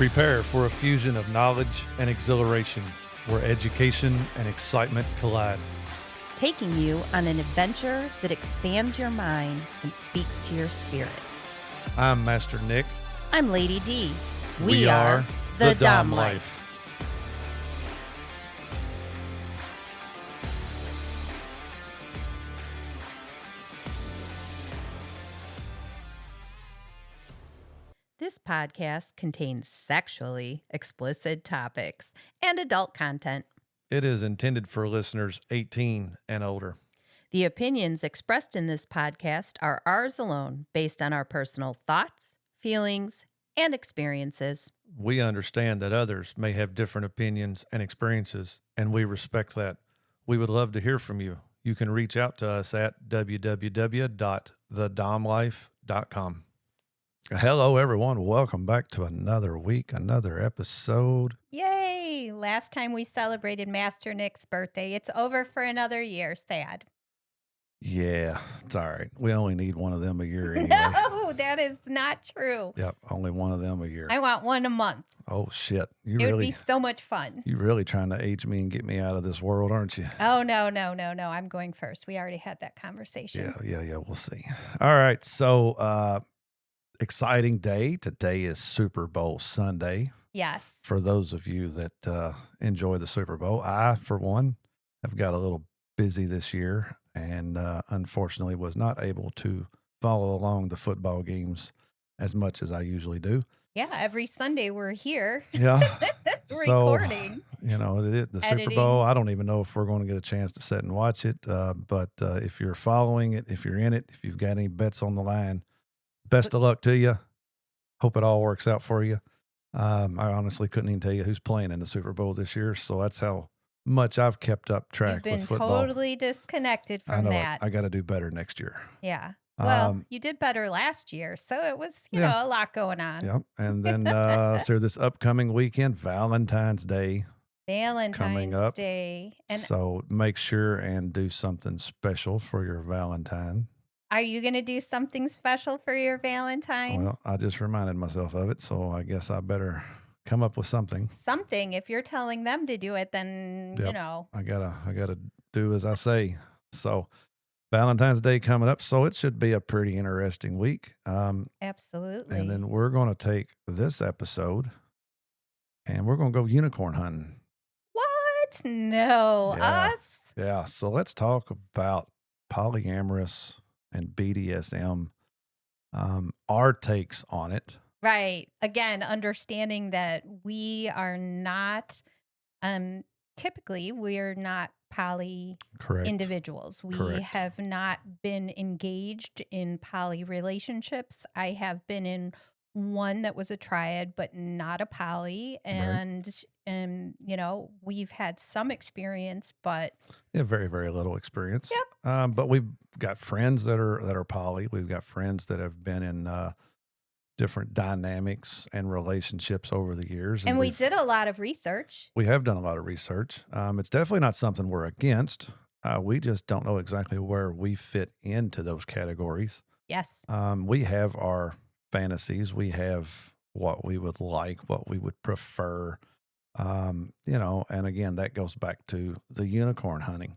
Prepare for a fusion of knowledge and exhilaration where education and excitement collide. Taking you on an adventure that expands your mind and speaks to your spirit. I'm Master Nick. I'm Lady D. We are the Dom Life. This podcast contains sexually explicit topics and adult content. It is intended for listeners 18 and older. The opinions expressed in this podcast are ours alone, based on our personal thoughts, feelings, and experiences. We understand that others may have different opinions and experiences, and we respect that. We would love to hear from you. You can reach out to us at www.thedomlife.com. Hello, everyone. Welcome back to another week, another episode. Yay! Last time we celebrated Master Nick's birthday. It's over for another year. Sad. Yeah, it's all right. We only need one of them a year anyway. No, that is not true. Yep, only one of them a year. I want one a month. Oh, shit. It would be so much fun. You're really trying to age me and get me out of this world, aren't you? Oh, no. I'm going first. We already had that conversation. Yeah. We'll see. All right. So, exciting day. Today is Super Bowl Sunday. Yes. For those of you that enjoy the Super Bowl, I, for one, have got a little busy this year and unfortunately was not able to follow along the football games as much as I usually do. Yeah, every Sunday we're here. Yeah. Recording. So, you know, the Editing. Super Bowl, I don't even know if we're going to get a chance to sit and watch it. But if you're following it, if you're in it, if you've got any bets on the line, best of luck to you. Hope it all works out for you. I honestly couldn't even tell you who's playing in the Super Bowl this year. So that's how much I've kept up track with football. You've been totally disconnected from that. I got to do better next year. Yeah. Well, you did better last year, so it was, you know, a lot going on. Yep. And then so this upcoming weekend, Valentine's Day. Coming up. Day. And so make sure and do something special for your Valentine. Are you going to do something special for your Valentine? Well, I just reminded myself of it, so I guess I better come up with something. Something. If you're telling them to do it, then, you know. I gotta do as I say. So Valentine's Day coming up, so it should be a pretty interesting week. Absolutely. And then we're going to take this episode and we're going to go unicorn hunting. What? No. Yeah. Us? Yeah. So let's talk about polyamorous and BDSM, our takes on it. Right. Again, understanding that we are not, typically, we're not poly individuals. We have not been engaged in poly relationships. I have been in one that was a triad, but not a poly. And, you know, we've had some experience, but very, very little experience. Yep. But we've got friends that are poly. We've got friends that have been in different dynamics and relationships over the years. And we did a lot of research. We have done a lot of research. It's definitely not something we're against. We just don't know exactly where we fit into those categories. Yes. We have our fantasies. We have what we would like, what we would prefer. You know, and again, that goes back to the unicorn hunting.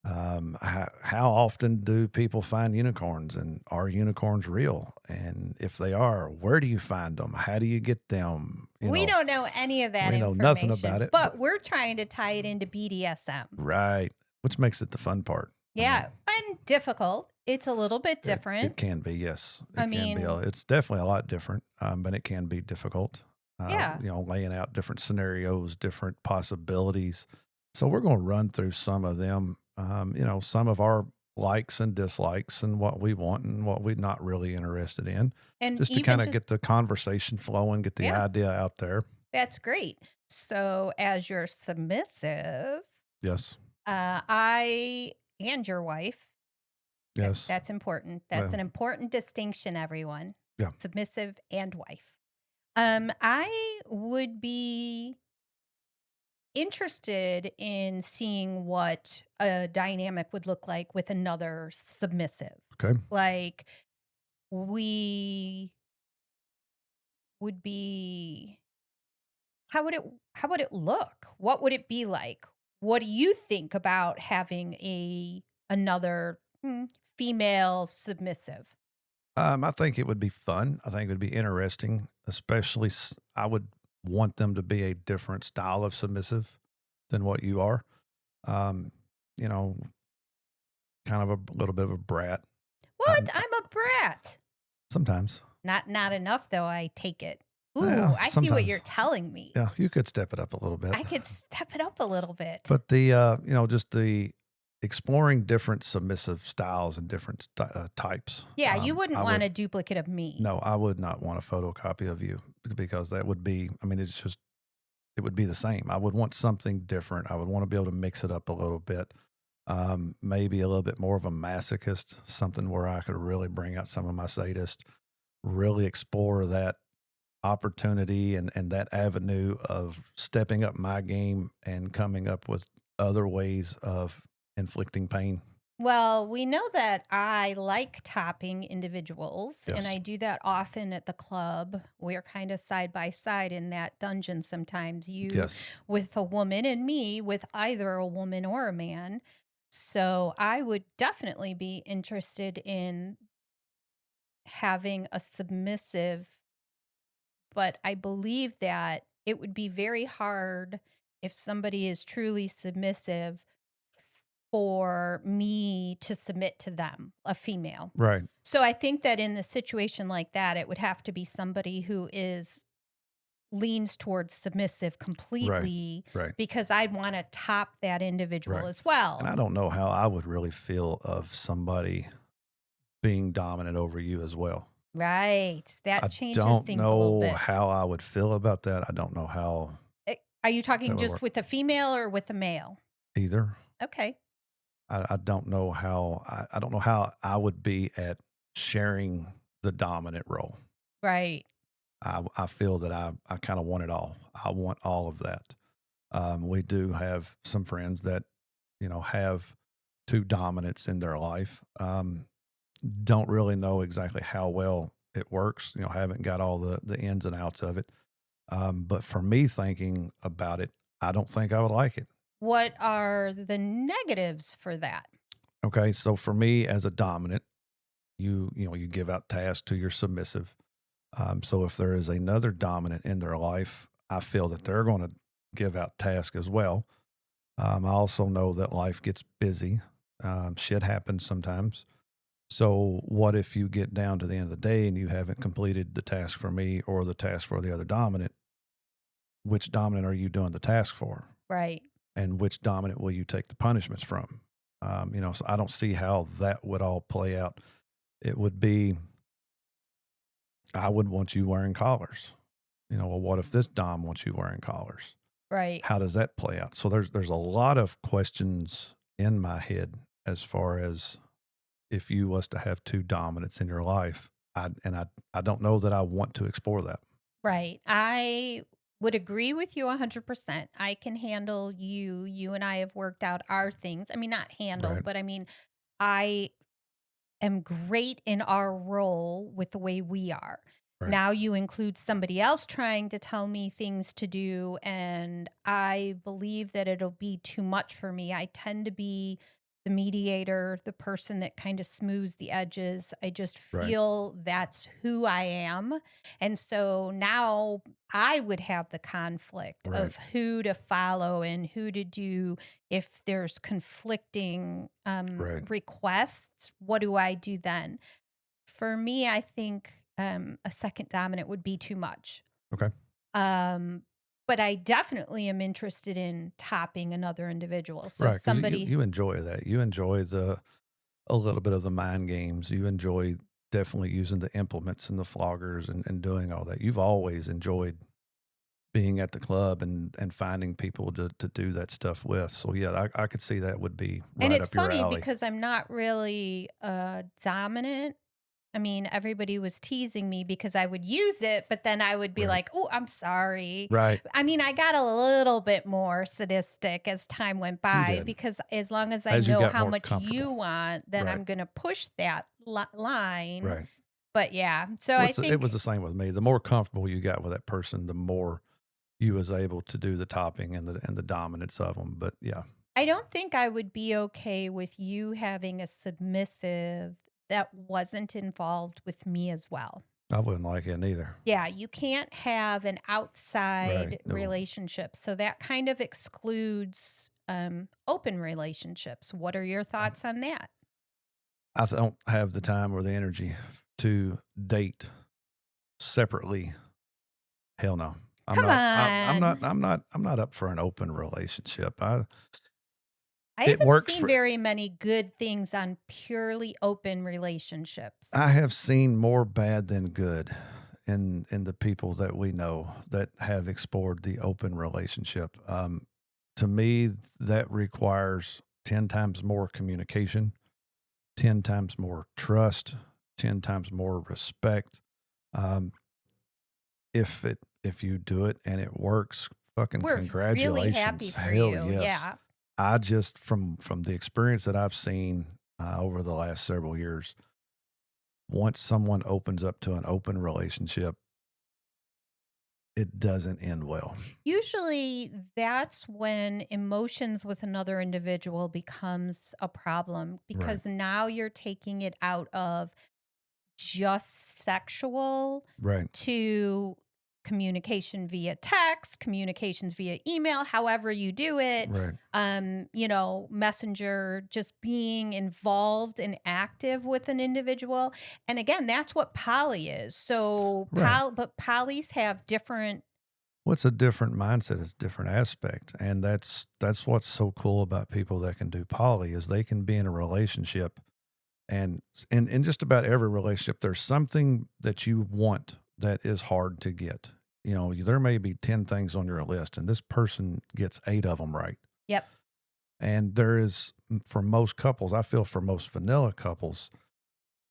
How often do people find unicorns, and are unicorns real? And if they are, where do you find them? How do you get them? We don't know any of that we know information. nothing about it. But we're trying to tie it into BDSM. Right. Which makes it the fun part. Yeah. And difficult. It's a little bit different. It can be, yes. I mean, it's definitely a lot different, but it can be difficult. Yeah. You know, laying out different scenarios, different possibilities. So we're going to run through some of them. You know, some of our likes and dislikes and what we want and what we're not really interested in. And just to kind of get the conversation flowing, get the idea out there. That's great. So as your submissive. Yes. I and your wife. Yes. That's important. That's an important distinction, everyone. Yeah. Submissive and wife. I would be interested in seeing what a dynamic would look like with another submissive. Okay. Like, we would be how would it how would it look? What would it be like? What do you think about having another female submissive? I think it would be fun. I think it would be interesting, especially I would want them to be a different style of submissive than what you are. Um, you know, kind of a little bit of a brat. What? I'm a brat. Sometimes. Not enough though, I take it. Ooh, Yeah, I see what you're sometimes. telling me. Yeah, you could step it up a little bit. I could step it up a little bit. But just the exploring different submissive styles and different types. Yeah, you wouldn't I want would a duplicate of me. no, I would not want a photocopy of you because that would be. I mean, it would be the same. I would want something different. I would want to be able to mix it up a little bit. Maybe a little bit more of a masochist, something where I could really bring out some of my sadist, really explore that opportunity and that avenue of stepping up my game and coming up with other ways of inflicting pain. Well, we know that I like topping individuals, and Yes. I do that often at the club. We're kind of side by side in that dungeon sometimes. You Yes. with a woman, and me with either a woman or a man. So I would definitely be interested in having a submissive, but I believe that it would be very hard if somebody is truly submissive for me to submit to them, a female. Right. So I think that in the situation like that, it would have to be somebody who is leans towards submissive Right. completely Right. because I'd want to top that individual Right. as And I well. don't know how I would really feel of somebody being dominant over you as well. Right. That I changes don't things a little know bit. how I would feel about that. I don't know how Are you that talking would just work with a female or with a male? either. Okay. I don't know how I don't know how I would be at sharing the dominant role. Right. I feel that I kind of want it all. I want all of that. We do have some friends that have two dominants in their life. Don't really know exactly how well it works. Haven't got all the ins and outs of it. But for me, thinking about it, I don't think I would like it. What are the negatives for that? Okay, so for me as a dominant, you give out tasks to your submissive. So if there is another dominant in their life, I feel that they're going to give out tasks as well. I also know that life gets busy. Shit happens sometimes. So what if you get down to the end of the day and you haven't completed the task for me or the task for the other dominant? Which dominant are you doing the task for? Right. And which dominant will you take the punishments from? So I don't see how that would all play out. It would be, I would want you wearing collars. Well, what if this dom wants you wearing collars? Right. How does that play out? So there's a lot of questions in my head as far as if you was to have two dominants in your life. I don't know that I want to explore that. Right. I would agree with you 100%. I can handle you. You and I have worked out our things. I mean, not handle, Right. but I mean, I am great in our role with the way we are. Right. Now you include somebody else trying to tell me things to do, and I believe that it'll be too much for me. I tend to be the mediator, the person that kind of smooths the edges. I just Right. feel that's who I am. And so now I would have the conflict Right. of who to follow and who to do if there's conflicting Right. requests. What do I do then? For me, I think a second dominant would be too much. Okay. Um, but I definitely am interested in topping another individual. So Right. Because you somebody, you enjoy that. You enjoy a little bit of the mind games. You enjoy definitely using the implements and the floggers and doing all that. You've always enjoyed being at the club and finding people to do that stuff with. So yeah, I could see that would be and right it's up your funny alley. because I'm not really dominant. I mean, everybody was teasing me because I would use it, but then I would be Right. like, "Oh, I'm sorry." Right. I mean, I got a little bit more sadistic as time went You by did. because as long as I As you know got how more much you comfortable. want, then Right. I'm going to push that line. Right. But yeah, so Well, I it was think the same with me. The more comfortable you got with that person, the more you was able to do the topping and the dominance of them. But yeah, I don't think I would be okay with you having a submissive that wasn't involved with me as well. I wouldn't like it either. Yeah, you can't have an Right. outside No, relationship. So that kind of excludes open relationships. What are your thoughts on that? I don't have the time or the energy to date separately. Hell no. I'm Come not. I'm not. on. I'm not up for an open relationship. I It haven't works seen for. very many good things on purely open relationships. I have seen more bad than good in the people that we know that have explored the open relationship. To me, that requires 10 times more communication, 10 times more trust, 10 times more respect. Um, if you do it and it works, fucking We're really happy congratulations. for Hell you. yes. Yeah. I just from the experience that I've seen over the last several years, once someone opens up to an open relationship, it doesn't end well. Usually that's when emotions with another individual becomes a problem Right. because now you're taking it out of just sexual Right. to communication via text, communications via email, however you do it. Right. Messenger, just being involved and active with an individual. And again, that's what poly is. So Right. but polys have different. What's a different mindset? It's a different aspect. And that's what's so cool about people that can do poly is they can be in a relationship and in just about every relationship, there's something that you want that is hard to get. You know, there may be 10 things on your list and this person gets 8 of them right. Yep. And there is for most couples, I feel for most vanilla couples,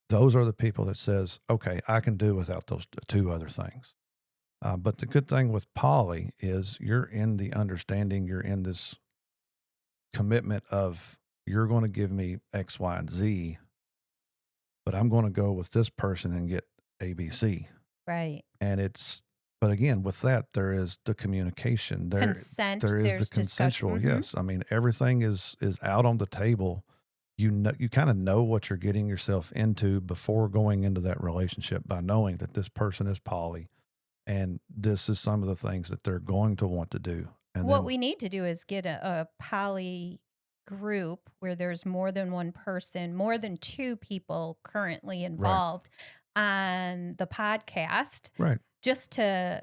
those are the people that says, okay, I can do without those 2 other things. But the good thing with poly is you're in the understanding, you're in this commitment of you're going to give me X, Y, and Z, but I'm going to go with this person and get ABC. Right. And but again, with that, there is the communication. Consent, There is the there's consensual. discussion. Yes, I mean everything is out on the table. You kind of know what you're getting yourself into before going into that relationship by knowing that this person is poly and this is some of the things that they're going to want to do. And What then we need to do is get a poly group where there's more than one person, more than 2 people currently right, involved on the podcast right, just to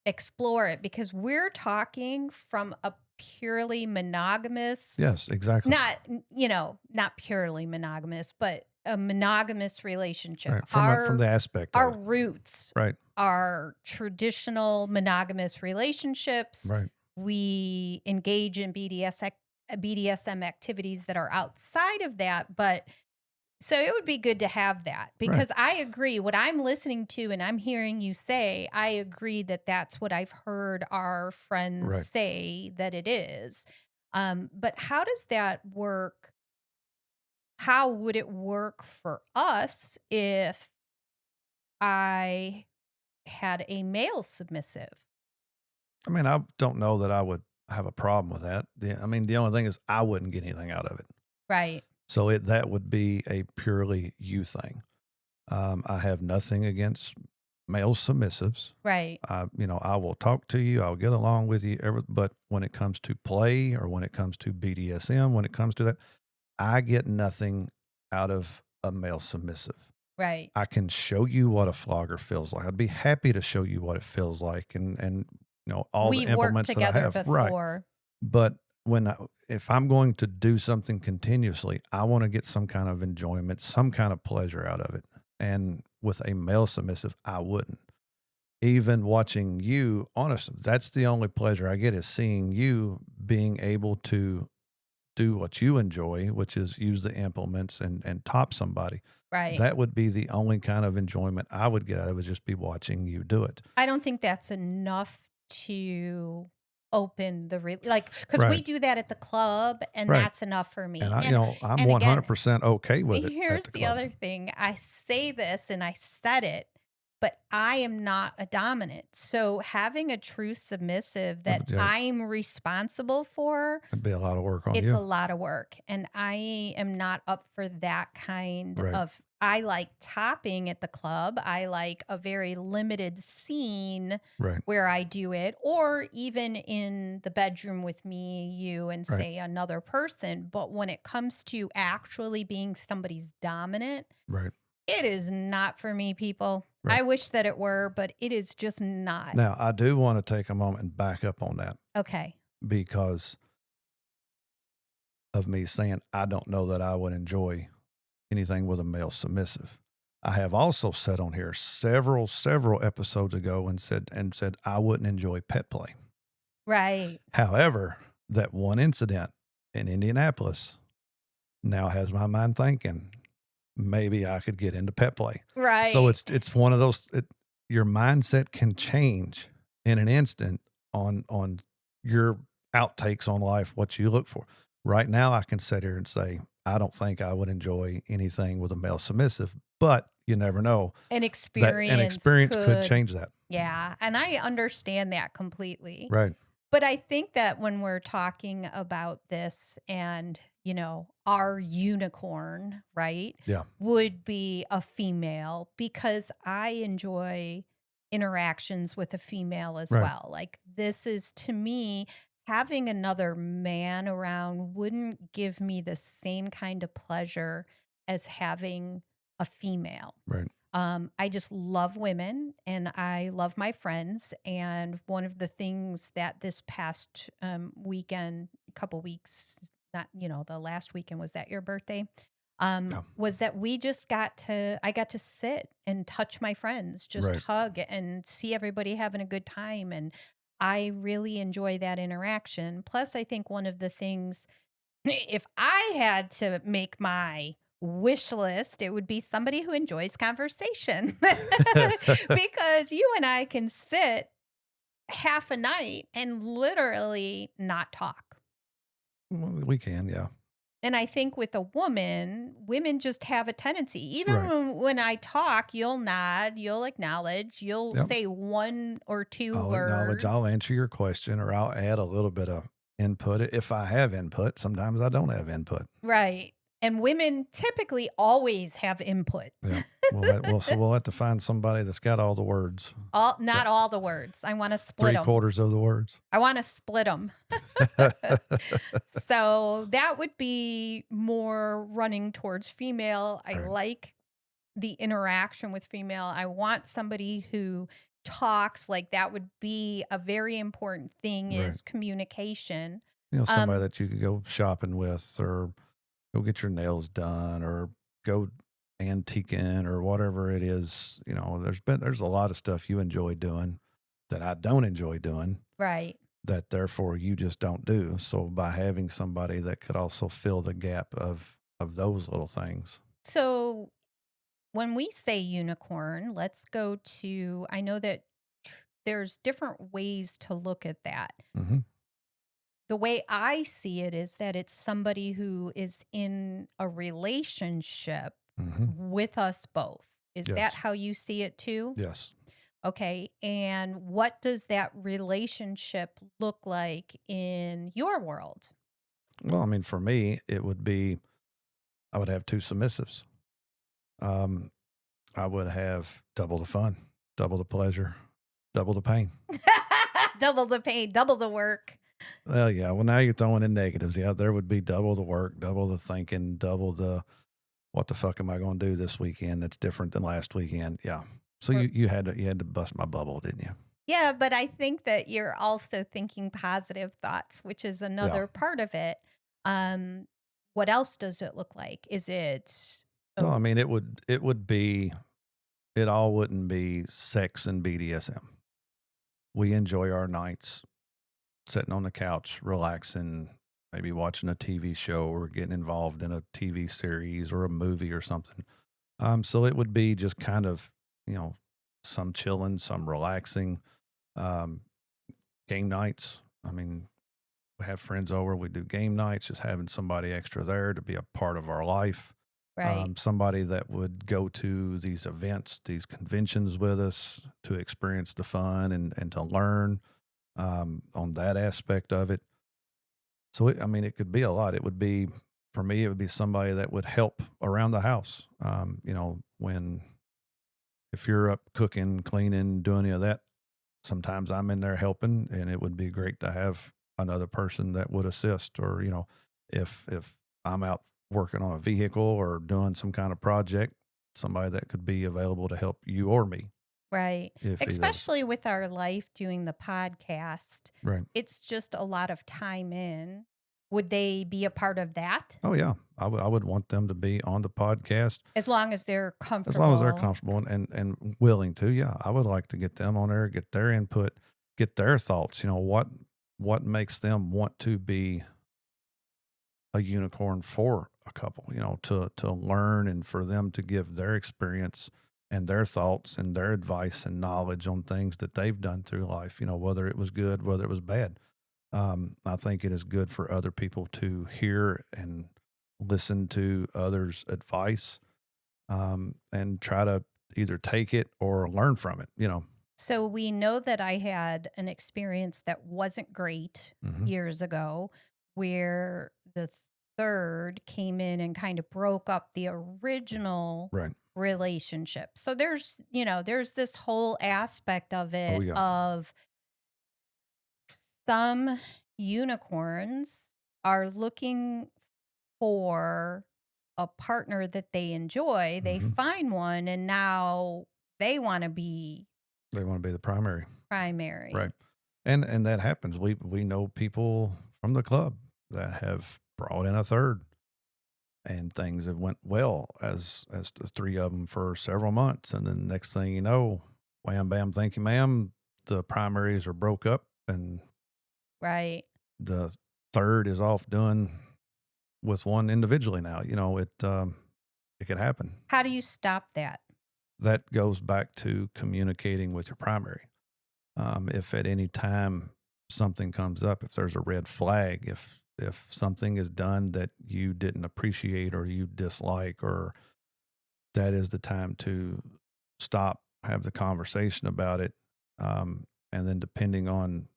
explore it because we're talking from a purely monogamous, yes, exactly, not purely monogamous, but a monogamous relationship. right from the aspect of Our it, roots right, are traditional monogamous relationships. right, We engage in BDSM activities that are outside of that, but so it would be good to have that right, because I agree what I'm listening to and I'm hearing you say, I agree that that's what I've heard our friends right. say that it is. But how does that work? How would it work for us if I had a male submissive? I mean, I don't know that I would have a problem with that. I mean, the only thing is I wouldn't get anything out of it. Right, So that would be a purely you thing. I have nothing against male submissives. right, I will talk to you. I'll get along with you. But when it comes to play or when it comes to BDSM, when it comes to that, I get nothing out of a male submissive. right. I can show you what a flogger feels like. I'd be happy to show you what it feels like and all the We've worked implements that I together have. Right. before. But if I'm going to do something continuously, I want to get some kind of enjoyment, some kind of pleasure out of it. And with a male submissive, I wouldn't. Even watching you, honestly, that's the only pleasure I get is seeing you being able to do what you enjoy, which is use the implements and top somebody. Right. That would be the only kind of enjoyment I would get out of it, just be watching you do it. I don't think that's enough to open the because we Right. do that at the club and Right. that's enough for And me. And I'm again, 100% okay with it at here's the the club. other thing. I say this and I said it, but I am not a dominant. So having a true submissive that I'm responsible for, it'd be a lot of work on it's you. a lot of work. And I am not up for that kind of, I like topping at the club. I like a very limited scene where I do it, or even in the bedroom with me, you, and say another person. But when it comes to actually being somebody's dominant, it is not for me, people. I wish that it were, but it is just not. Now, I do want to take a moment and back up on that. Okay. Because of me saying I don't know that I would enjoy anything with a male submissive. I have also said on here several episodes ago and said I wouldn't enjoy pet play. Right. However, that one incident in Indianapolis now has my mind thinking maybe I could get into pet play. Right. So it's one of those, your mindset can change in an instant on your outtakes on life, what you look for. Right now, I can sit here and say, I don't think I would enjoy anything with a male submissive, but you never know. An experience could change that. Yeah. And I understand that completely. Right. But I think that when we're talking about this and, our unicorn, right? Yeah. Would be a female, because I enjoy interactions with a female as well. Like, this is, to me, having another man around wouldn't give me the same kind of pleasure as having a female. Right. I just love women and I love my friends. And one of the things that this past weekend, couple weeks, not, the last weekend, was that your birthday? Was that I got to sit and touch my friends, just hug and see everybody having a good time. And I really enjoy that interaction. Plus, I think one of the things, if I had to make my wish list, it would be somebody who enjoys conversation. Because you and I can sit half a night and literally not talk. Well, we can, yeah. And I think with a women just have a tendency. Even when I talk, you'll nod, you'll acknowledge, you'll say one or two words. I'll answer your question, or I'll add a little bit of input if I have input. Sometimes I don't have input. Right. And women typically always have input. Yeah. We'll have to find somebody that's got all the words. Not all the words. I want to split them. 3/4 of the words. I want to split them. So that would be more running towards female. I like the interaction with female. I want somebody who talks. Like, that would be a very important thing, is communication. Somebody that you could go shopping with, or go get your nails done, or go antiquing, or whatever it is. There's a lot of stuff you enjoy doing that I don't enjoy doing. Right. That therefore you just don't do. So by having somebody that could also fill the gap of those little things. So when we say unicorn, let's go to, I know that there's different ways to look at that. Mm-hmm. The way I see it is that it's somebody who is in a relationship with us both. Is that how you see it too? Yes. Okay. And what does that relationship look like in your world? Well, I mean, for me, it would be, I would have 2 submissives. I would have double the fun, double the pleasure, double the pain. Double the pain, double the work. Well, yeah. Well, now you're throwing in negatives. Yeah, there would be double the work, double the thinking, double the, what the fuck am I going to do this weekend that's different than last weekend? Yeah. So you had to bust my bubble, didn't you? Yeah, but I think that you're also thinking positive thoughts, which is another part of it. What else does it look like? Is it? Well, I mean, it all wouldn't be sex and BDSM. We enjoy our nights sitting on the couch, relaxing, maybe watching a TV show or getting involved in a TV series or a movie or something. So it would be just kind of, some chilling, some relaxing, game nights. I mean, we have friends over, we do game nights, just having somebody extra there to be a part of our life. Right. Somebody that would go to these events, these conventions with us to experience the fun and to learn on that aspect of it. So, I mean, it could be a lot. It would be, for me, it would be somebody that would help around the house. When, if you're up cooking, cleaning, doing any of that, sometimes I'm in there helping, and it would be great to have another person that would assist. Or, if I'm out working on a vehicle or doing some kind of project, somebody that could be available to help you or me Right. if either of us. Especially with our life doing the podcast, Right. it's just a lot of time in. Would they be a part of that? Oh yeah, I would want them to be on the podcast As long as they're as long as they're comfortable. comfortable and willing to. Yeah, I would like to get them on there, get their input, get their thoughts. What makes them want to be a unicorn for a couple, to learn and for them to give their experience and their thoughts and their advice and knowledge on things that they've done through life, whether it was good, whether it was bad. I think it is good for other people to hear and listen to others' advice, and try to either take it or learn from it. So we know that I had an experience that wasn't great Hmm. years ago where the third came in and kind of broke up the original Right. relationship. So there's this whole aspect of Oh, it yeah. of some unicorns are looking for a partner that they enjoy. They Hmm. find one and now they want to be They want to be the primary. Right. primary. And that happens. We know people from the club that have brought in a third, and things have went well as the three of them for several months, and then next thing you know, wham bam, thank you ma'am, the primaries are broke up, and Right. the third is off doing with one individually now. It could happen. How do you stop that? That goes back to communicating with your primary. If at any time something comes up, if there's a red flag, if something is done that you didn't appreciate or you dislike, or that is the time to stop, have the conversation about it. And then depending on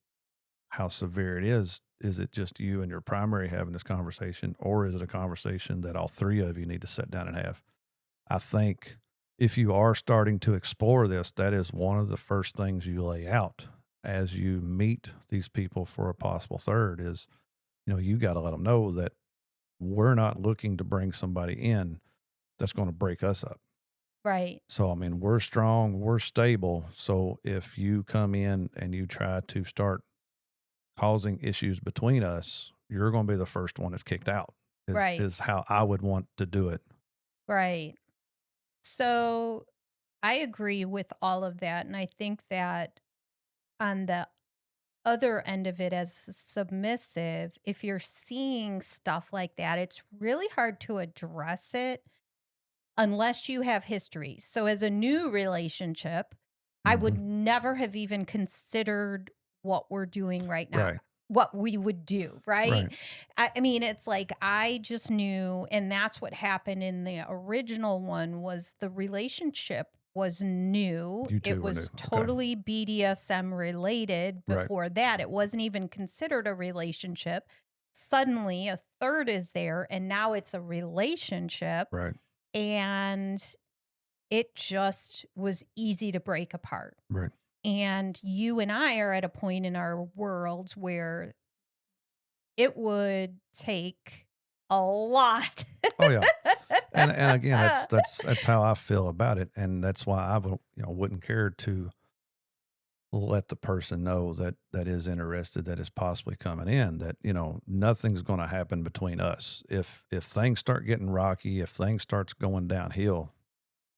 how severe it is it just you and your primary having this conversation, or is it a conversation that all three of you need to sit down and have? I think if you are starting to explore this, that is one of the first things you lay out as you meet these people for a possible third is, you got to let them know that we're not looking to bring somebody in that's going to break us up. Right. So, I mean, we're strong, we're stable. So if you come in and you try to start causing issues between us, you're going to be the first one that's kicked out, Right. is how I would want to do it. Right. So I agree with all of that. And I think that on the other end of it, as submissive, if you're seeing stuff like that, it's really hard to address it unless you have history. So, as a new relationship, I would Hmm. never have even considered what we're doing right now, Right. what we would do, right? Right. I mean, it's like I just knew, and that's what happened in the original one was the relationship was new. You It two were new. was Okay. totally BDSM related. Right. Before that, it wasn't even considered a relationship. Suddenly, a third is there, and now it's a relationship Right. and it just was easy to break apart. Right. And you and I are at a point in our worlds where it would take a lot. Oh yeah. And again, that's how I feel about it, and that's why I wouldn't care to let the person know that is interested, that is possibly coming in, that nothing's going to happen between us. If things start getting rocky, if things starts going downhill,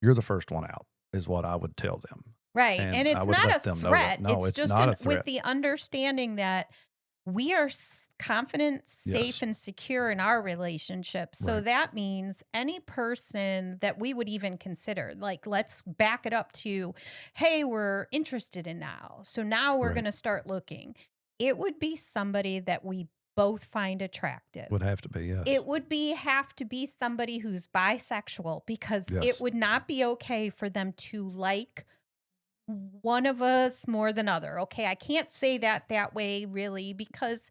you're the first one out, is what I would tell them, Right. and And I it's would not a let them know that threat. no, It's it's just not a with threat. the understanding that we are confident, safe, Yes. and secure in our relationship. So Right. that means any person that we would even consider, like, let's back it up to, hey, we're interested in now. So now we're Right. going to start looking. It would be somebody that we both find attractive. Would have to be, yes. It would have to be somebody who's bisexual, because it Yes. would not be okay for them to like one of us more than other. Okay, I can't say that way really, because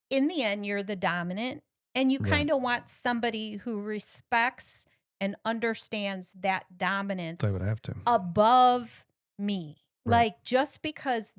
in the end you're the dominant, and you Right. kind of want somebody who respects and understands that They dominance would have to. above me. Right. Like, just because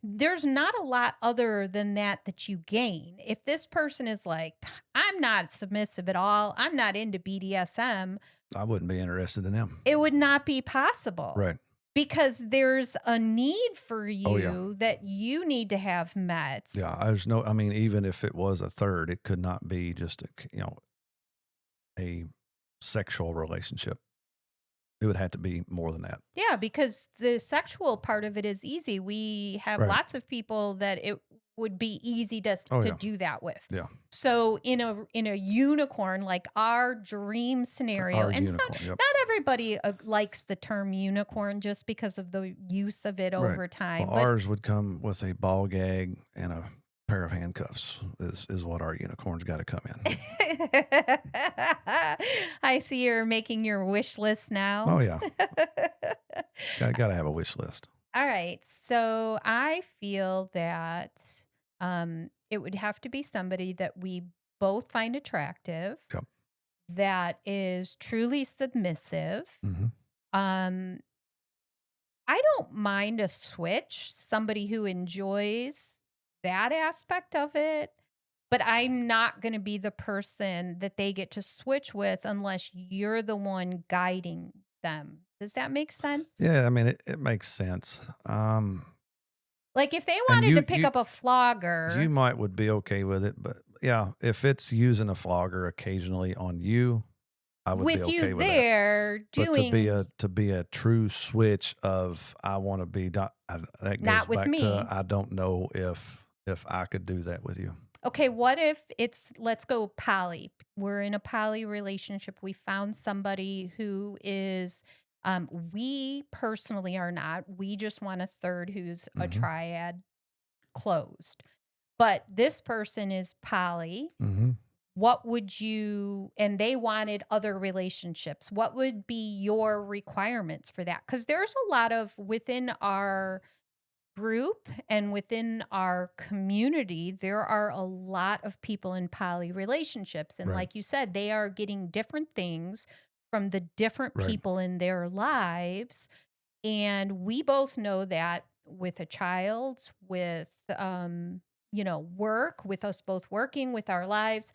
there's not a lot other than that you gain. If this person is like, I'm not submissive at all, I'm not into BDSM, I wouldn't be interested in them. it would not be possible. Right. Because there's a need for Oh, yeah. you that you need to have met. Yeah, there's no. I mean, even if it was a third, it could not be just a sexual relationship. It would have to be more than that. Yeah, because the sexual part of it is easy. We have Right. lots of people that it would be easy to Yeah. do that with. Yeah. So in a unicorn, like our dream scenario, Our and unicorn, so yep. not everybody likes the term unicorn just because of the use of it over time. Well, ours would come with a ball gag and a pair of handcuffs. Is what our unicorn's got to come in. I see you're making your wish list now. Oh yeah, got to have a wish list. All right. So I feel that it would have to be somebody that we both find attractive, Yep. that is truly submissive. Mm-hmm. I don't mind a switch, somebody who enjoys that aspect of it, but I'm not going to be the person that they get to switch with unless you're the one guiding them. Does that make sense? Yeah, I mean it makes sense. Like if they And wanted to pick up a flogger, you would be okay with it, but yeah, if it's using a flogger occasionally on you, I would be with okay you with there that. But doing to be a true switch of I want to be that goes not with back me. to I don't know if I could do that with you. Okay, what if let's go poly. We're in a poly relationship. We found somebody who is, we personally are not. We just want a third who's a Mm-hmm. triad closed. But this person is poly. Mm-hmm. What would you, and they wanted other relationships, what would be your requirements for that? Because there's a lot of, within our group and within our community, there are a lot of people in poly relationships. And Right. like you said, they are getting different things from the different Right. people in their lives. And we both know that with a child, with, work, with us both working with our lives,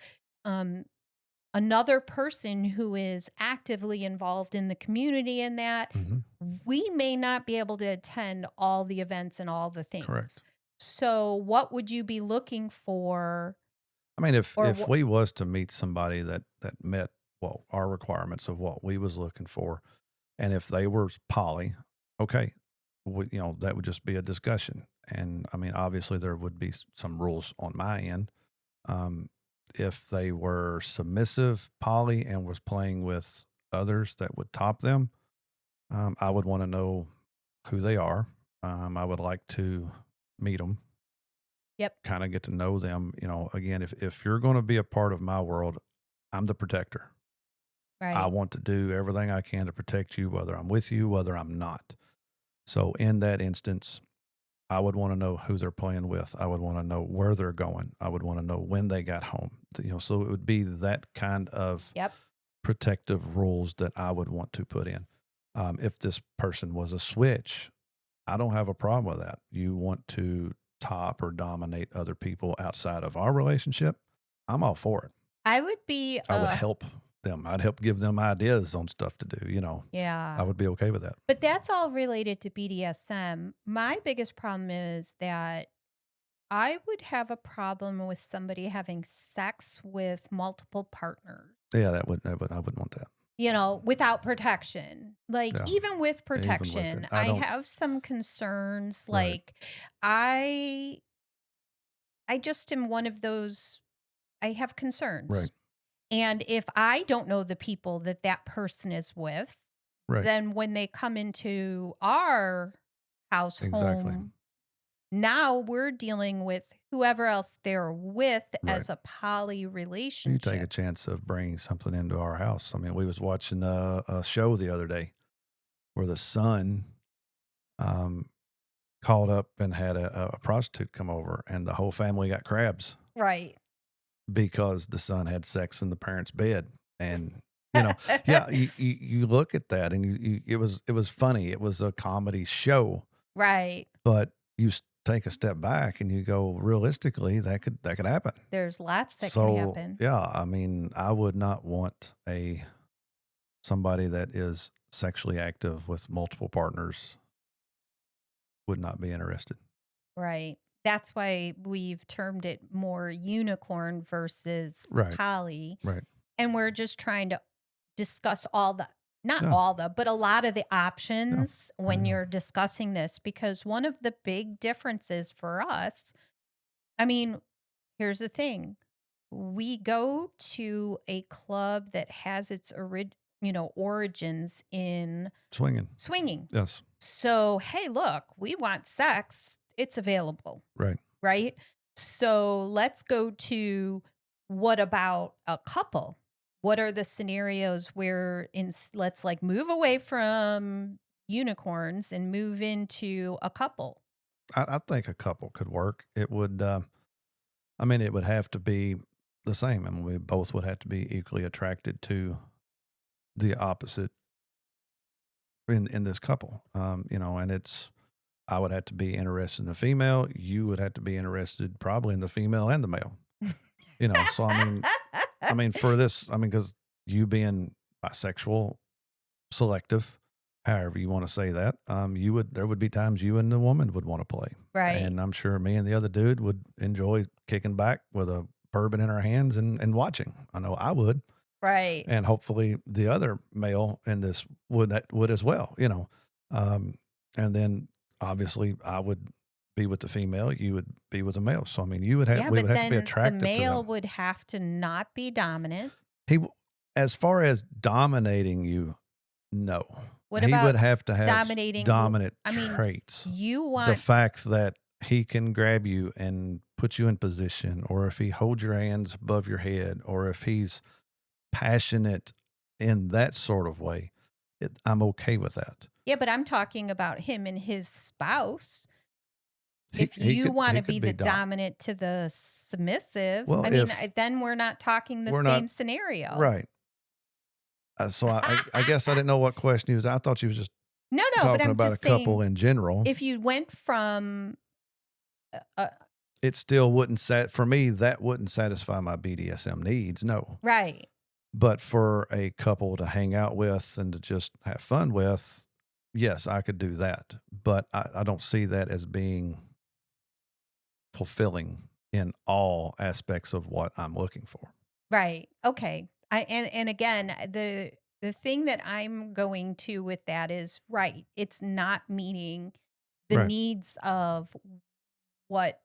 another person who is actively involved in the community in that, Mm-hmm. we may not be able to attend all the events and all the things. Correct. So what would you be looking for? I mean, if we was to meet somebody that met our requirements of what we was looking for, and if they were poly, okay, that would just be a discussion. And I mean, obviously there would be some rules on my end. If they were submissive, poly, and was playing with others that would top them, I would want to know who they are. I would like to meet them. Yep. Kind of get to know them. Again, if you're going to be a part of my world, I'm the protector. Right. I want to do everything I can to protect you, whether I'm with you, whether I'm not. So in that instance, I would want to know who they're playing with. I would want to know where they're going. I would want to know when they got home. So it would be that kind of protective rules that I would want to put in. If this person was a switch, I don't have a problem with that. You want to top or dominate other people outside of our relationship, I'm all for it. I would help them. I'd help give them ideas on stuff to do, Yeah. I would be okay with that. But that's all related to BDSM. My biggest problem is that I would have a problem with somebody having sex with multiple partners. Yeah, I wouldn't want that. Without protection. Like, even with protection, I have some concerns. Right. Like, I just am one of those, I have concerns. Right. And if I don't know the people that person is with, right. then when they come into our house, exactly. home, Now we're dealing with whoever else they're with Right. as a poly You take a relationship. chance of bringing something into our house. I mean, we was watching a show the other day where the son um, called up and had a prostitute come over, and the whole family got crabs Right. because the son had sex in the parents' bed. And you know, yeah, you look at that, and it was funny. It was a comedy show, Right. but take a step back and you go, realistically, that could happen. There's lots that can So happen. yeah, I mean, I would not want somebody that is sexually active with multiple partners. Would not be interested. Right. That's why we've termed it more unicorn versus Right. poly. Right. And we're just trying to discuss all the, not Yeah. all the, but a lot of the Yeah. options when Yeah. you're discussing this, because one of the big differences for us, I mean, here's the thing. We go to a club that has its origins in Swinging. swinging. Yes. So, hey, look, we want sex. It's available, Right. right? So let's go to, what about a couple? What are the scenarios where let's like move away from unicorns and move into a couple? I think a couple could work. It would. I mean, it would have to be the same. I mean, we both would have to be equally attracted to the opposite in this couple. And it's I would have to be interested in the female. You would have to be interested probably in the female and the male. So I mean, for this, I mean, because you being bisexual, selective, however you want to say that, there would be times you and the woman would want to play, Right. and I'm sure me and the other dude would enjoy kicking back with a bourbon in our hands and watching. I know I would, Right. and hopefully the other male in this would as well. And then obviously I would be with the female, you would be with the male. So I mean, Yeah, we but would have to be then the attractive to male them. would have to not be dominant. As far as dominating you, no. What He about would have to have dominating? dominant I mean, traits. you The want, fact that he can grab you and put you in position, or if he holds your hands above your head, or if he's passionate in that sort of way, I'm okay with that. yeah, but I'm talking about him and his spouse. He If he you could want he to be could be the dominant to the submissive, well, I mean, if then we're not talking the we're not same scenario. right. So I guess I didn't know what question he was. I thought you was just No, but talking I'm about a just saying, couple in general. if you went from, uh, It still wouldn't for me, that wouldn't satisfy my BDSM needs. No. right, But for a couple to hang out with and to just have fun with, yes, I could do that. But I don't see that as being fulfilling in all aspects of what I'm looking for. right, okay. And again, the thing that I'm going to with that is, right, it's not meeting the Right. needs of what,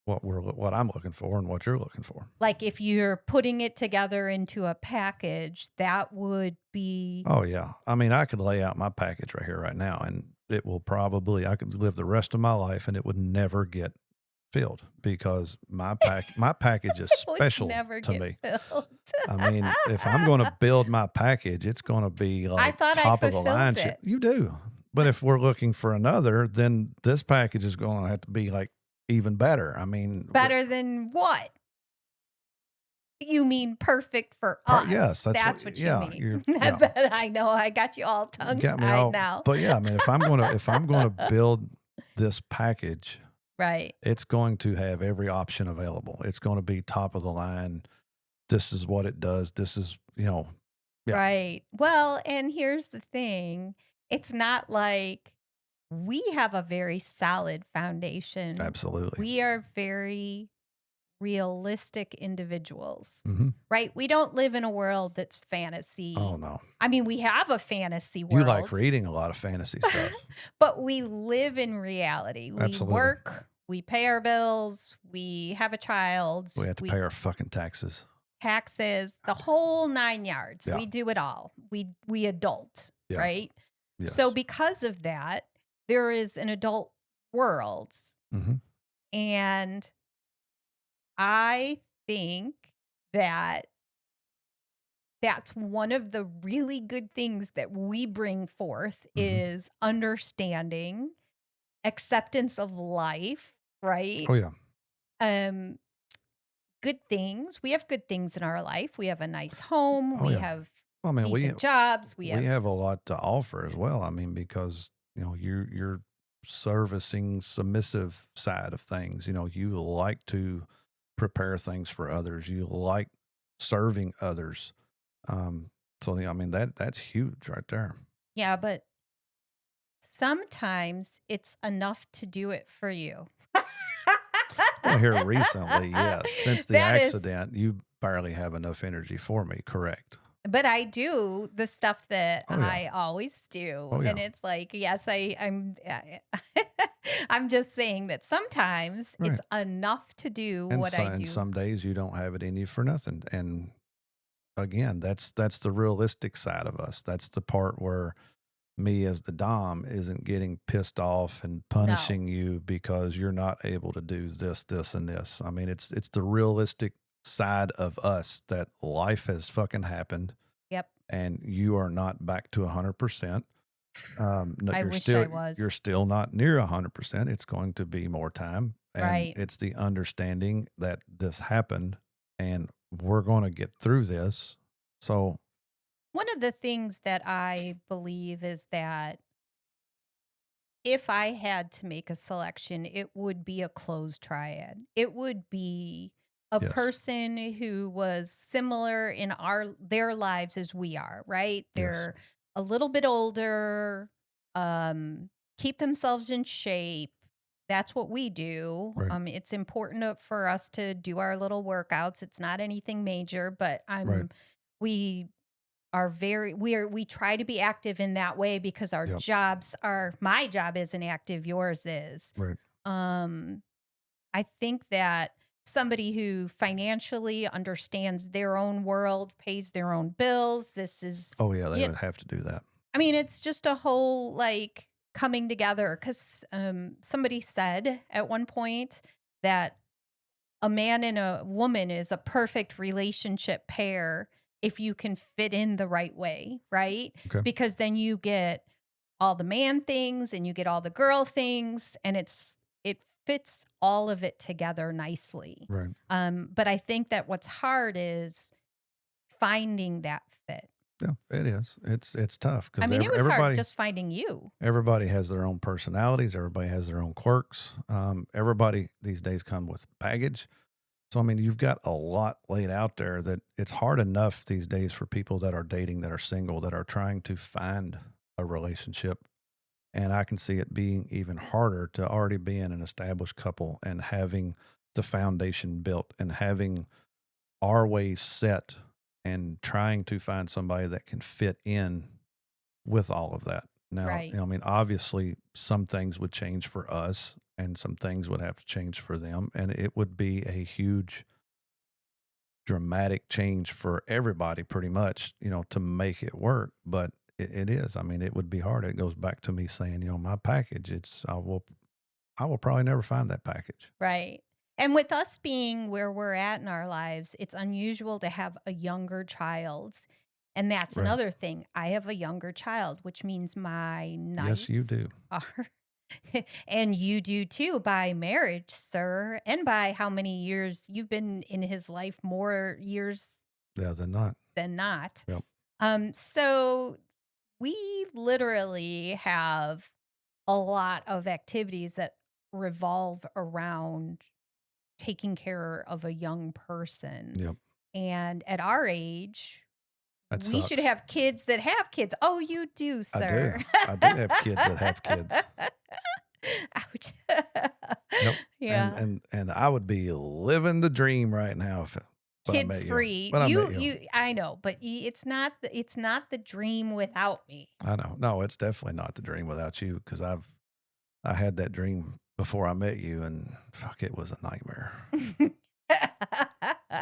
What I'm looking for and what you're looking for. like if you're putting it together into a package, that would be, Oh yeah. I mean, I could lay out my package right here, right now, and I could live the rest of my life and it would never get filled because my package is would special never to get me. filled. I mean, if I'm going to build my package, it's going to be I like thought I top of the line fulfilled shit. it. You do. But if we're looking for another, then this package is going to have to be like even better. I mean, Better than what? You mean perfect for us. yes, That's what you mean. I yeah, bet I know. I got you all you got me tongue-tied all. now. But yeah, I mean, if I'm going to build this package, Right. it's going to have every option available. It's going to be top of the line. This is what it does. This is, yeah. Right. Well, and here's the thing. It's not like we have a very solid foundation. Absolutely. We are very realistic individuals, Mm-hmm. right? We don't live in a world that's fantasy. Oh no. I mean, we have a fantasy world. You like reading a lot of fantasy stuff. But we live in reality. We Absolutely. work, we pay our bills, we have a child, We have to pay our fucking taxes. taxes, the whole 9 yards. Yeah. We do it all. We adult, Yeah. right? Yes. So because of that, there is an adult world Mhm. And I think that that's one of the really good things that we bring forth Mhm. is understanding, acceptance of life, right? Oh, yeah. Um, good things. We have good things in our life. We have a nice home. Oh, We yeah. have Well, I mean, decent jobs. We we have have a lot to offer as well. I mean, because, you're servicing submissive side of things. You like to prepare things for others. You like serving others. Um, so, I mean, that's huge right there. yeah, but sometimes it's enough to do it for you. Well, here recently, yes, since the That is accident, you barely have enough energy for me, correct? but I do the stuff that Oh, yeah. I always do, Oh, and yeah. it's like, yes, I'm just saying that sometimes it's Right. enough to do And what so I and do. some days you don't have it in you for nothing. And again, that's the realistic side of us. That's the part where me as the dom isn't getting pissed off and No. punishing you because you're not able to do this, this, and this. I mean, it's the realistic side of us that life has fucking happened Yep. and you are not back to 100%. No, I wish I you're was. still not near 100%. It's going to be more time, and Right. it's the understanding that this happened, and we're going to get through this. So, One of the things that I believe is that if I had to make a selection, it would be a closed triad. It would be a yes, person who was similar in their lives as we are, right? yes, They're a little bit older, um, keep themselves in shape. That's what we do. right, It's important for us to do our little workouts. It's not anything major, but right, we are we try to be active in that way because our yep, jobs are my job isn't active, yours is. right. Um, I think that somebody who financially understands their own world, pays their own bills, this is Oh, yeah, they yeah, would have to do that. I mean, it's just a whole like coming together because somebody said at one point that a man and a woman is a perfect relationship pair if you can fit in the right way, right? Okay, Because then you get all the man things and you get all the girl things and it fits all of it together nicely. right. But I think that what's hard is finding that fit. Yeah, it is. It's tough I because mean, it was hard just finding you. everybody has their own personalities. Everybody has their own quirks. Everybody these days come with baggage. So, I mean, you've got a lot laid out there that it's hard enough these days for people that are dating, that are single, that are trying to find a relationship. And I can see it being even harder to already be in an established couple and having the foundation built and having our ways set and trying to find somebody that can fit in with all of that. Now, Right. I mean, obviously, some things would change for us and some things would have to change for them. And it would be a huge dramatic change for everybody pretty much, to make it work. But it is. I mean, it would be hard. It goes back to me saying, my package, I will probably never find that package. Right. And with us being where we're at in our lives, it's unusual to have a younger child. And that's Right. another thing. I have a younger child, which means my Yes, you nights do. are, and you do too, by marriage, sir, and by how many years you've been in his life, more years Yeah, than not. than not. Yep. So we literally have a lot of activities that revolve around taking care of a young person. Yep. And at our age, That we should sucks. have kids that have kids. Oh, you do, I do. sir. I do have kids that have kids. Ouch. Yep. And Yeah. and and I would be living the dream right now but I Kid met you. free. But I met you. You I know, but it's not the dream without me. I know. No, it's definitely not the dream without you because I had that dream before I met you, and fuck, it was a nightmare.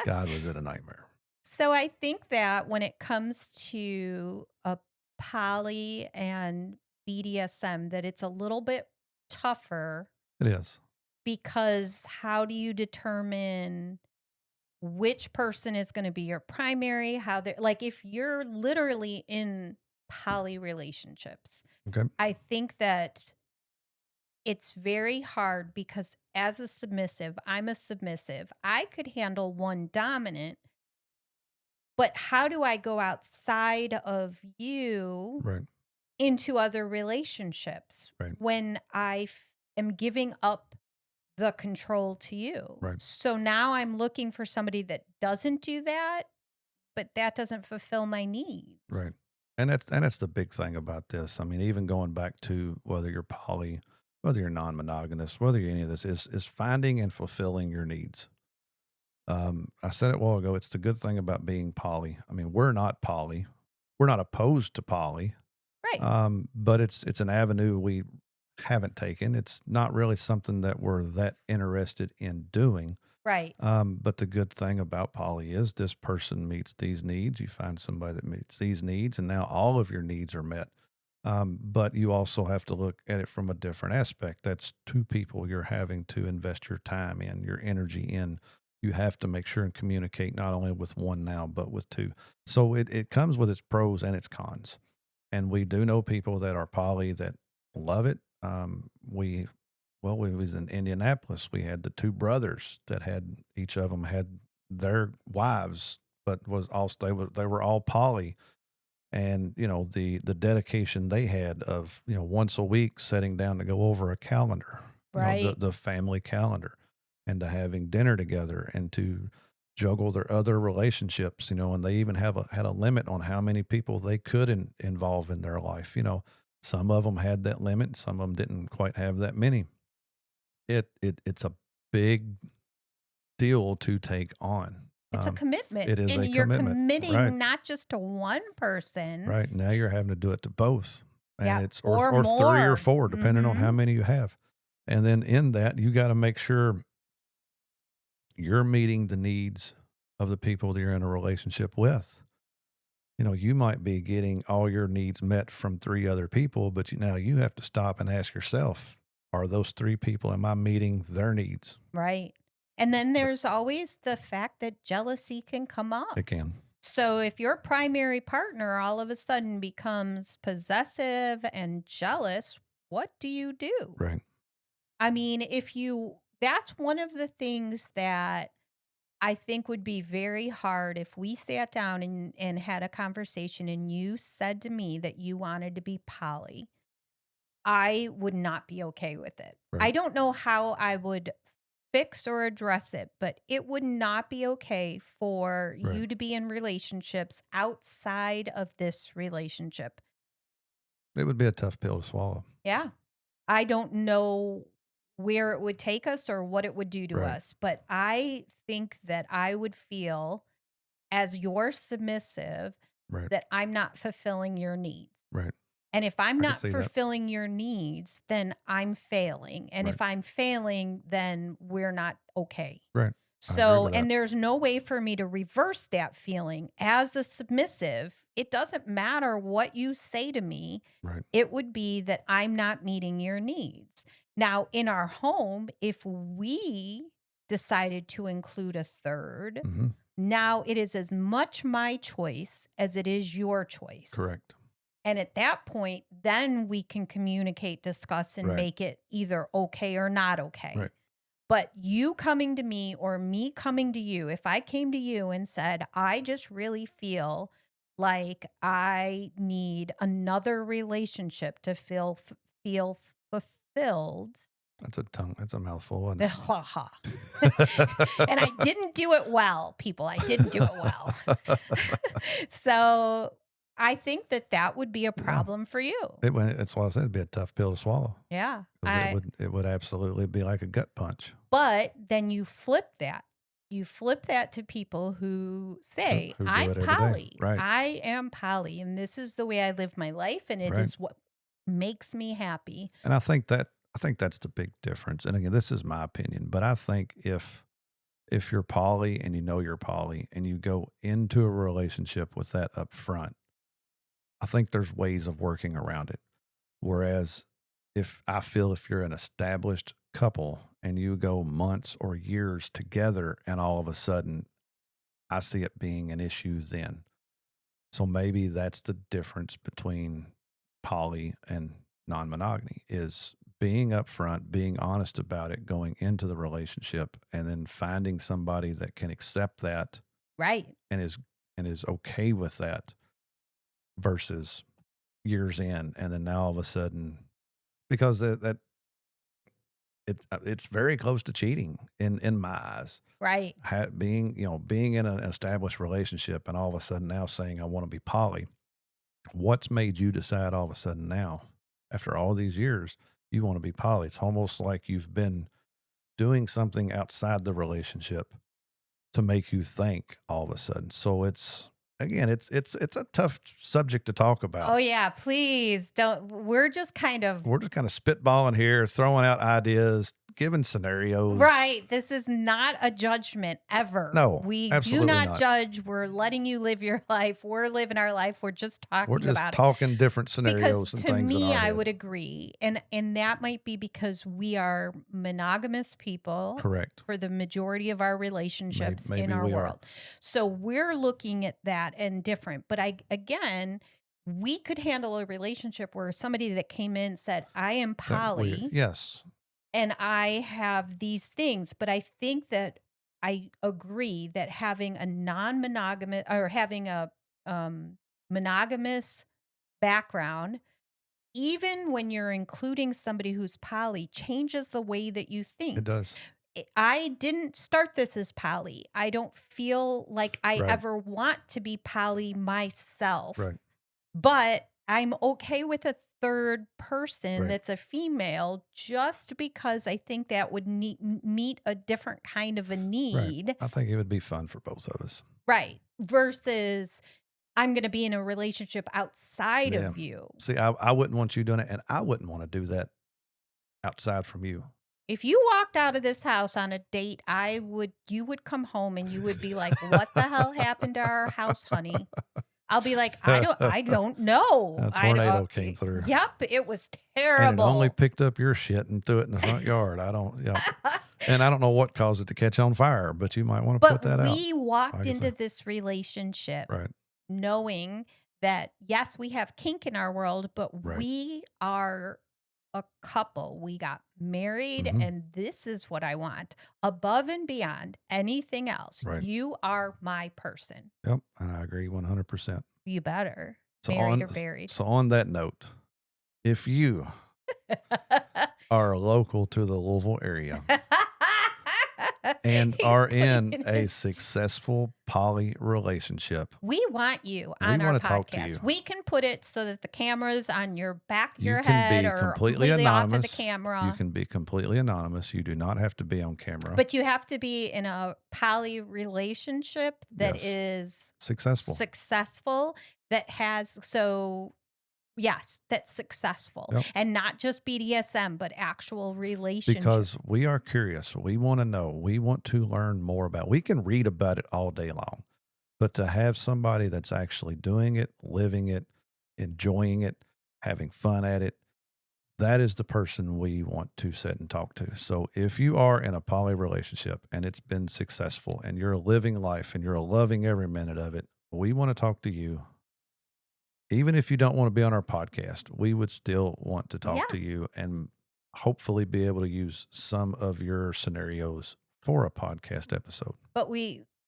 God, was it a nightmare? So I think that when it comes to a poly and BDSM, that it's a little bit tougher It is. because how do you determine which person is going to be your primary? How they're like, if you're literally in poly relationships, Okay. I think that it's very hard because as a submissive, I'm a submissive. I could handle one dominant, but how do I go outside of you Right. into other relationships Right. when am giving up the control to you? Right. So now I'm looking for somebody that doesn't do that, but that doesn't fulfill my needs. Right. And that's the big thing about this. I mean, even going back to whether you're poly, whether you're non-monogamous, whether you're any of this is finding and fulfilling your needs. I said it a while ago. It's the good thing about being poly. I mean, we're not poly. We're not opposed to poly. Right. But it's an avenue we haven't taken. It's not really something that we're that interested in doing. Right. But the good thing about poly is this person meets these needs. You find somebody that meets these needs, and now all of your needs are met. But you also have to look at it from a different aspect. That's two people you're having to invest your time in, your energy in. You have to make sure and communicate not only with one now, but with two. So it comes with its pros and its cons. And we do know people that are poly that love it. We was in Indianapolis. We had the two brothers that had each of them had their wives, but was also they were all poly, and the dedication they had of once a week sitting down to go over a calendar, Right. the family calendar, and to having dinner together and to juggle their other relationships, and they even had a limit on how many people they could involve in their life. Some of them had that limit, some of them didn't quite have that many. It's a big deal to take on. It's a commitment. It is And a you're commitment, right? committing not just to one person. Right, now you're having to do it to both, and Yeah. it's Or or 3 or more. 4 depending on how Mhm. many you have, and then in that, you gotta make sure you're meeting the needs of the people that you're in a relationship with. You might be getting all your needs met from 3 other people, but now you have to stop and ask yourself, "Are those 3 people, am I meeting their needs?" Right. And then there's always the fact that jealousy can come They up. can. So if your primary partner all of a sudden becomes possessive and jealous, what do you do? Right, I mean, that's one of the things that I think would be very hard if we sat down and had a conversation and you said to me that you wanted to be poly. I would not be okay with it. right, I don't know how I would fix or address it, but it would not be okay for right. you to be in relationships outside of this relationship. It would be a tough pill to swallow. Yeah. I don't know where it would take us or what it would do to Right, us, but I think that I would feel as your submissive right, that I'm not fulfilling your needs. right. And if I'm I can not see that. fulfilling your needs, then I'm failing. And Right, if I'm failing, then we're not okay. right. I agree So, with that. and there's no way for me to reverse that feeling. As a submissive, it doesn't matter what you say to me, Right. it would be that I'm not meeting your needs. Now, in our home, if we decided to include a third, Mhm. now it is as much my choice as it is your choice. Correct. And at that point, then we can communicate, discuss, and Right, make it either okay or not okay. right, But you coming to me or me coming to you, if I came to you and said, I just really feel like I need another relationship to feel fulfilled. that's a mouthful, isn't And it? I didn't do it well, people. I didn't do it well. So I think that that would be a Yeah, problem for you. that's why I said it'd be a tough pill to swallow Yeah. because it would absolutely be like a gut punch. But then you flip that. You flip that to people who say, Who do I'm it every day. poly. Right, I am poly, and this is the way I live my life, and it right. is what makes me happy. And I think that's the big difference. And again, this is my opinion, but I think if you're poly and you're poly and you go into a relationship with that up front, I think there's ways of working around it. Whereas if you're an established couple and you go months or years together, and all of a sudden I see it being an issue then. So maybe that's the difference between poly and non-monogamy, is being upfront, being honest about it, going into the relationship, and then finding somebody that can accept that Right. and is okay with that, versus years in, and then now all of a sudden, because it's very close to cheating in my eyes. Right. Being in an established relationship and all of a sudden now saying I want to be poly. What's made you decide all of a sudden now, after all these years, you want to be poly? It's almost like you've been doing something outside the relationship to make you think all of a sudden. So it's a tough subject to talk about. Oh yeah, please don't. We're just kind of spitballing here, throwing out ideas, giving scenarios. Right. This is not a judgment ever. No, we absolutely do not not. Judge. We're letting you live your life. We're living our life. We're just talking We're just about talking different scenarios because and to things. me, in our I head. would agree, and that might be because we are monogamous people. Correct. For the majority of our relationships Maybe in our we world. So we're looking at that and different. But we could handle a relationship where somebody that came in said, I am poly. Yes. And I have these things, but I think that I agree that having a non-monogamous or having a monogamous background, even when you're including somebody who's poly, changes the way that you think. It does. I didn't start this as poly. I don't feel like I Right. ever want to be poly myself. Right. But I'm okay with a third person Right. that's a female, just because I think that would meet a different kind of a need. Right. I think it would be fun for both of us. Right. Versus I'm going to be in a relationship outside of you. See, I wouldn't want you doing it, and I wouldn't want to do that outside from you. If you walked out of this house on a date, you would come home and you would be like, what the hell happened to our house, honey? I'll be like, I don't know. A tornado came through. Yep, it was terrible. And it only picked up your shit and threw it in the front yard. I don't, and I don't know what caused it to catch on fire, but you might want to put that out. We walked into this relationship knowing that, yes, we have kink in our world, but we are a couple. We got married, and this is what I want above and beyond anything else. You are my person. Yep, and I agree 100%. You better. Married or buried. So on that note, if you are local to the Louisville area and are in a successful poly relationship, we want you on our podcast. We can put it so that the camera's on your back of your head or completely anonymous. Off of the camera. You can be completely anonymous. You do not have to be on camera. But you have to be in a poly relationship that is successful, that has that's successful. And not just BDSM, but actual relationship. Because we are curious. We want to know. We want to learn more about it. We can read about it all day long. But to have somebody that's actually doing it, living it, enjoying it, having fun at it, that is the person we want to sit and talk to. So if you are in a poly relationship and it's been successful and you're living life and you're loving every minute of it, we want to talk to you. Even if you don't want to be on our podcast, we would still want to talk to you and hopefully be able to use some of your scenarios for a podcast episode. But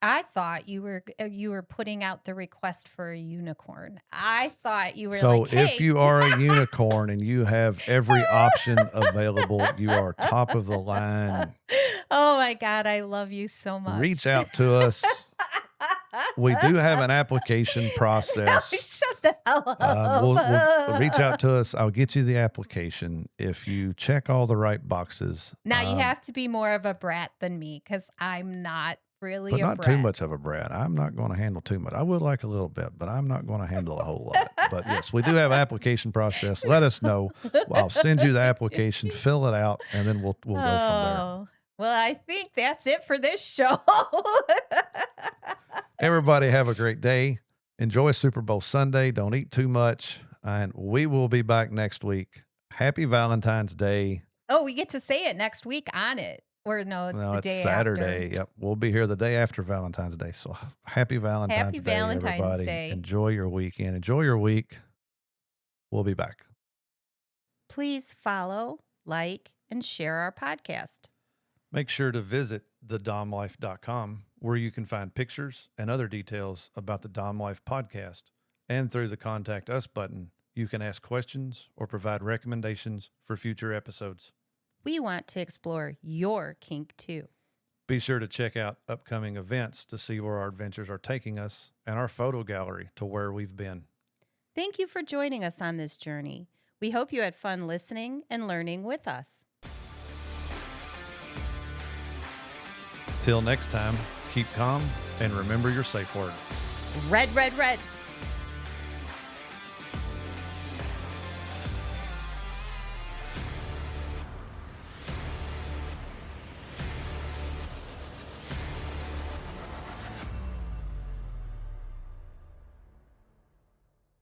I thought you were putting out the request for a unicorn. I thought you were so if you are a unicorn and you have every option available, you are top of the line. Oh my God, I love you so much. Reach out to us. We do have an application process. No, shut the hell up. We'll reach out to us. I'll get you the application if you check all the right boxes. Now you have to be more of a brat than me, because I'm not really but a not brat. Too much of a brat. I'm not going to handle too much. I would like a little bit, but I'm not going to handle a whole lot. But yes, we do have an application process. Let us know. I'll send you the application, fill it out, and then we'll go from there. Well, I think that's it for this show. Everybody have a great day. Enjoy Super Bowl Sunday. Don't eat too much. And we will be back next week. Happy Valentine's Day. Oh, we get to say it next week on it. Or no, it's No, the it's day Saturday. after. Yep. We'll be here the day after Valentine's Day. So happy Happy Valentine's Day, Valentine's everybody. Day. Enjoy your weekend. Enjoy your week. We'll be back. Please follow, like, and share our podcast. Make sure to visit thedomlife.com, where you can find pictures and other details about the Dom Life podcast. And through the Contact Us button, you can ask questions or provide recommendations for future episodes. We want to explore your kink too. Be sure to check out upcoming events to see where our adventures are taking us and our photo gallery to where we've been. Thank you for joining us on this journey. We hope you had fun listening and learning with us. Till next time, keep calm and remember your safe word. Red, red, red.